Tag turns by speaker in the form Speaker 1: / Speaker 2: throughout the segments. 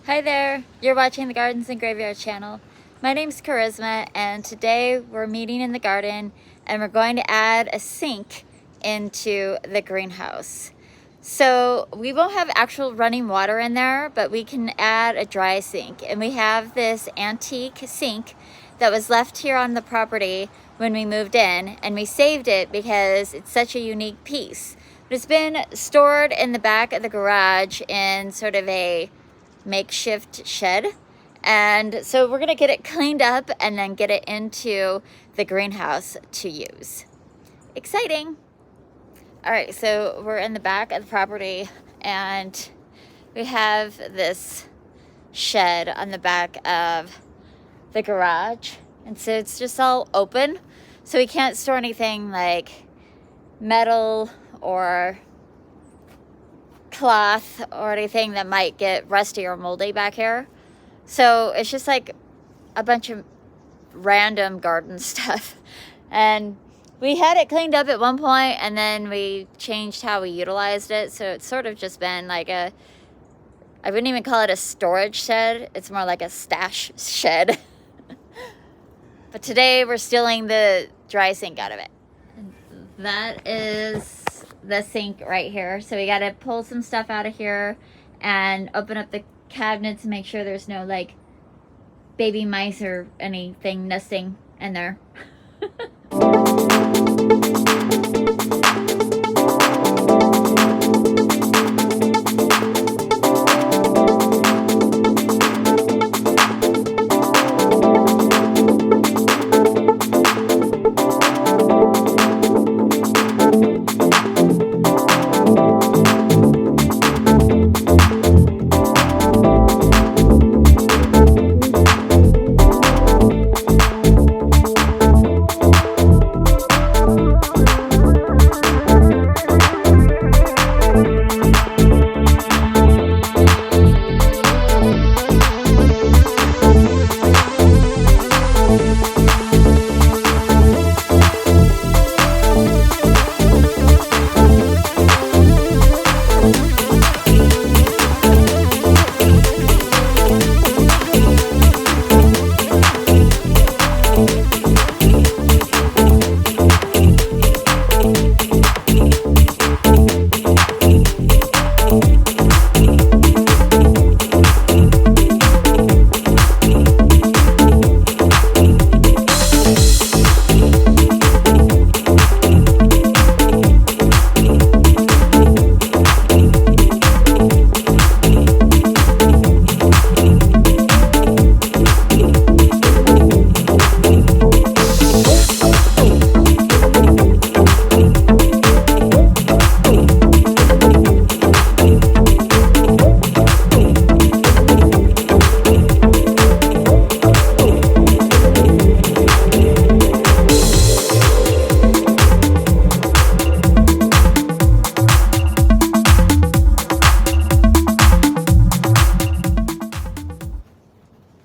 Speaker 1: Hi there, you're watching the Gardens and Graveyard channel. My name's Charisma, and today we're meeting in the garden and we're going to add a sink into the greenhouse. So we won't have actual running water in there, but we can add a dry sink. And we have this antique sink that was left here on the property when we moved in, and we saved it because it's such a unique piece. But it's been stored in the back of the garage in sort of a makeshift shed, and so we're gonna get it cleaned up and then get it into the greenhouse to use. Exciting. All right, so we're in the back of the property and we have this shed on the back of the garage, and so it's just all open, so we can't store anything like metal or cloth or anything that might get rusty or moldy back here. So it's just like a bunch of random garden stuff. And we had it cleaned up at one point, and then we changed how we utilized it. So it's sort of just been like I wouldn't even call it a storage shed. It's more like a stash shed. But today we're stealing the dry sink out of it. That is the sink right here. So we got to pull some stuff out of here and open up the cabinets and make sure there's no like baby mice or anything nesting in there.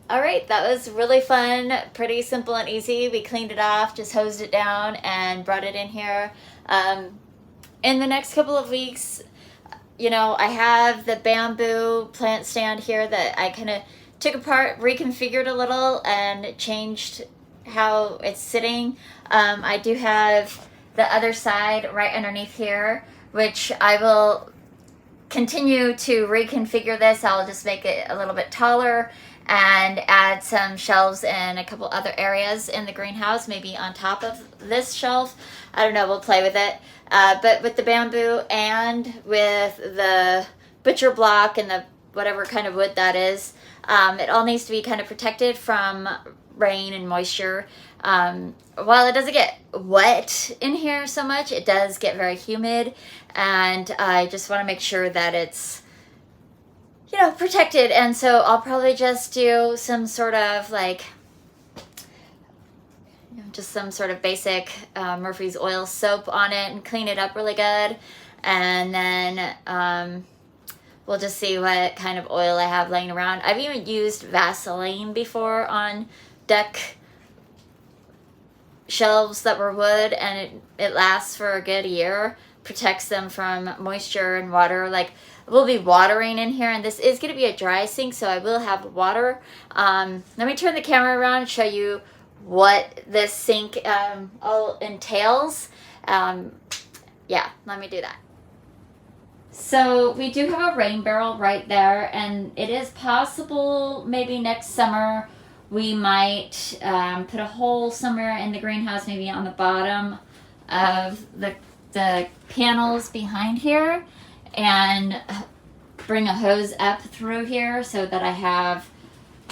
Speaker 1: All right, that was really fun, pretty simple and easy. We cleaned it off, just hosed it down and brought it in here. In the next couple of weeks, I have the bamboo plant stand here that I kind of took apart, reconfigured a little, and changed how it's sitting. I do have the other side right underneath here, which I will continue to reconfigure this. I'll just make it a little bit taller and add some shelves in a couple other areas in the greenhouse, maybe on top of this shelf. I don't know, we'll play with it. But with the bamboo and with the butcher block and the whatever kind of wood that is, it all needs to be kind of protected from rain and moisture. While it doesn't get wet in here so much, it does get very humid, and I just want to make sure that it's protected. And so I'll probably just do some sort of like just some sort of basic Murphy's oil soap on it and clean it up really good, and then we'll just see what kind of oil I have laying around. I've even used Vaseline before on deck shelves that were wood, and it lasts for a good year, protects them from moisture and water. Like will be watering in here, and this is going to be a dry sink, so I will have water. Let me turn the camera around and show you what this sink all entails. Yeah, let me do that. So we do have a rain barrel right there, and it is possible maybe next summer we might put a hole somewhere in the greenhouse, maybe on the bottom of the panels behind here, and bring a hose up through here so that I have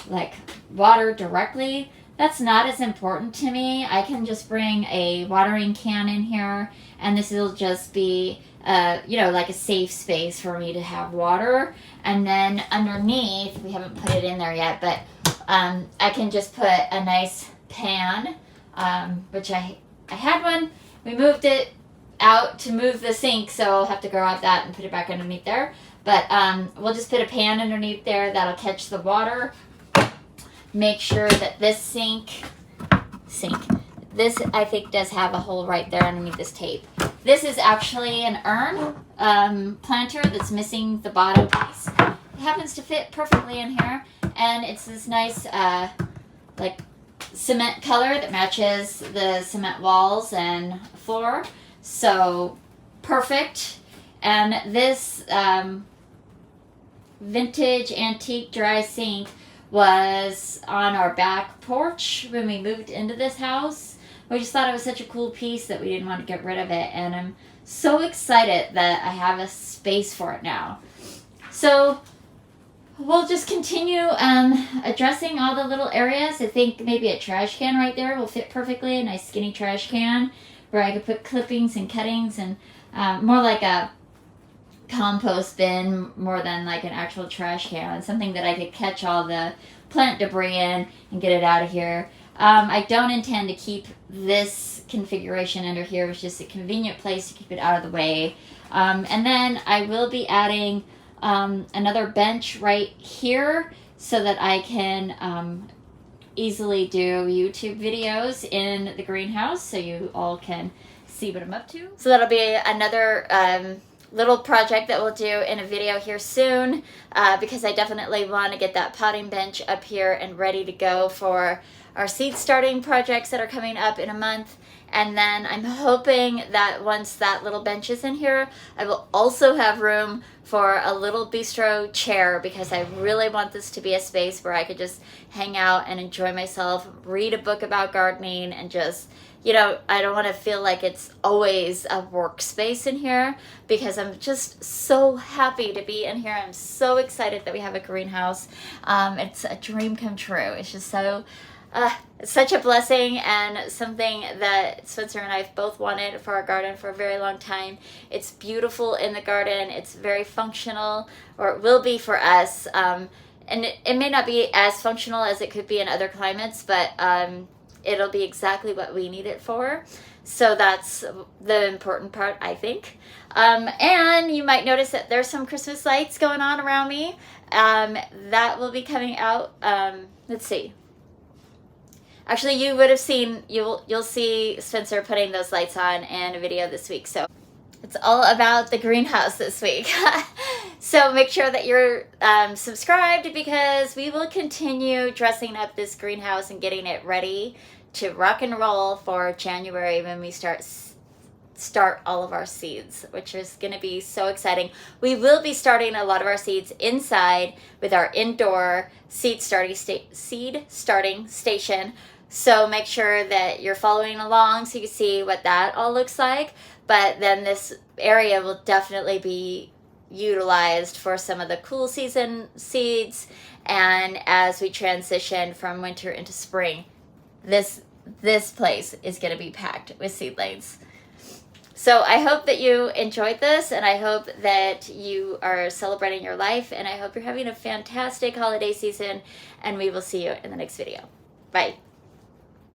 Speaker 1: like water directly. That's not as important to me. I can just bring a watering can in here, and this will just be like a safe space for me to have water. And then underneath, we haven't put it in there yet, but I can just put a nice pan, which I had one. We moved it out to move the sink, so I'll have to grab that and put it back underneath there. But we'll just put a pan underneath there that'll catch the water. Make sure that this sink, this I think does have a hole right there underneath this tape. This is actually an urn planter that's missing the bottom piece. It happens to fit perfectly in here, and it's this nice like cement color that matches the cement walls and floor. So perfect. And this vintage antique dry sink was on our back porch when we moved into this house. We just thought it was such a cool piece that we didn't want to get rid of it, and I'm so excited that I have a space for it now. So we'll just continue addressing all the little areas. I think maybe a trash can right there will fit perfectly, a nice skinny trash can where I could put clippings and cuttings, and more like a compost bin more than like an actual trash can, something that I could catch all the plant debris in and get it out of here. I don't intend to keep this configuration under here. It's just a convenient place to keep it out of the way. And then I will be adding another bench right here so that I can easily do YouTube videos in the greenhouse so you all can see what I'm up to. So that'll be another little project that we'll do in a video here soon, because I definitely want to get that potting bench up here and ready to go for our seed starting projects that are coming up in a month. And then I'm hoping that once that little bench is in here, I will also have room for a little bistro chair, because I really want this to be a space where I could just hang out and enjoy myself, read a book about gardening, and just, I don't want to feel like it's always a workspace in here, because I'm just so happy to be in here. I'm so excited that we have a greenhouse. It's a dream come true. It's just so... it's such a blessing, and something that Spencer and I have both wanted for our garden for a very long time. It's beautiful in the garden. It's very functional, or it will be for us. And it may not be as functional as it could be in other climates, but it'll be exactly what we need it for. So that's the important part, I think. And you might notice that there's some Christmas lights going on around me. That will be coming out. Let's see. Actually, you would have seen, you'll see Spencer putting those lights on in a video this week. So it's all about the greenhouse this week. So make sure that you're subscribed, because we will continue dressing up this greenhouse and getting it ready to rock and roll for January, when we start all of our seeds, which is going to be so exciting. We will be starting a lot of our seeds inside with our indoor seed starting station. So make sure that you're following along so you can see what that all looks like. But then this area will definitely be utilized for some of the cool season seeds. And as we transition from winter into spring, this place is going to be packed with seedlings. So I hope that you enjoyed this, and I hope that you are celebrating your life, and I hope you're having a fantastic holiday season, and we will see you in the next video. Bye.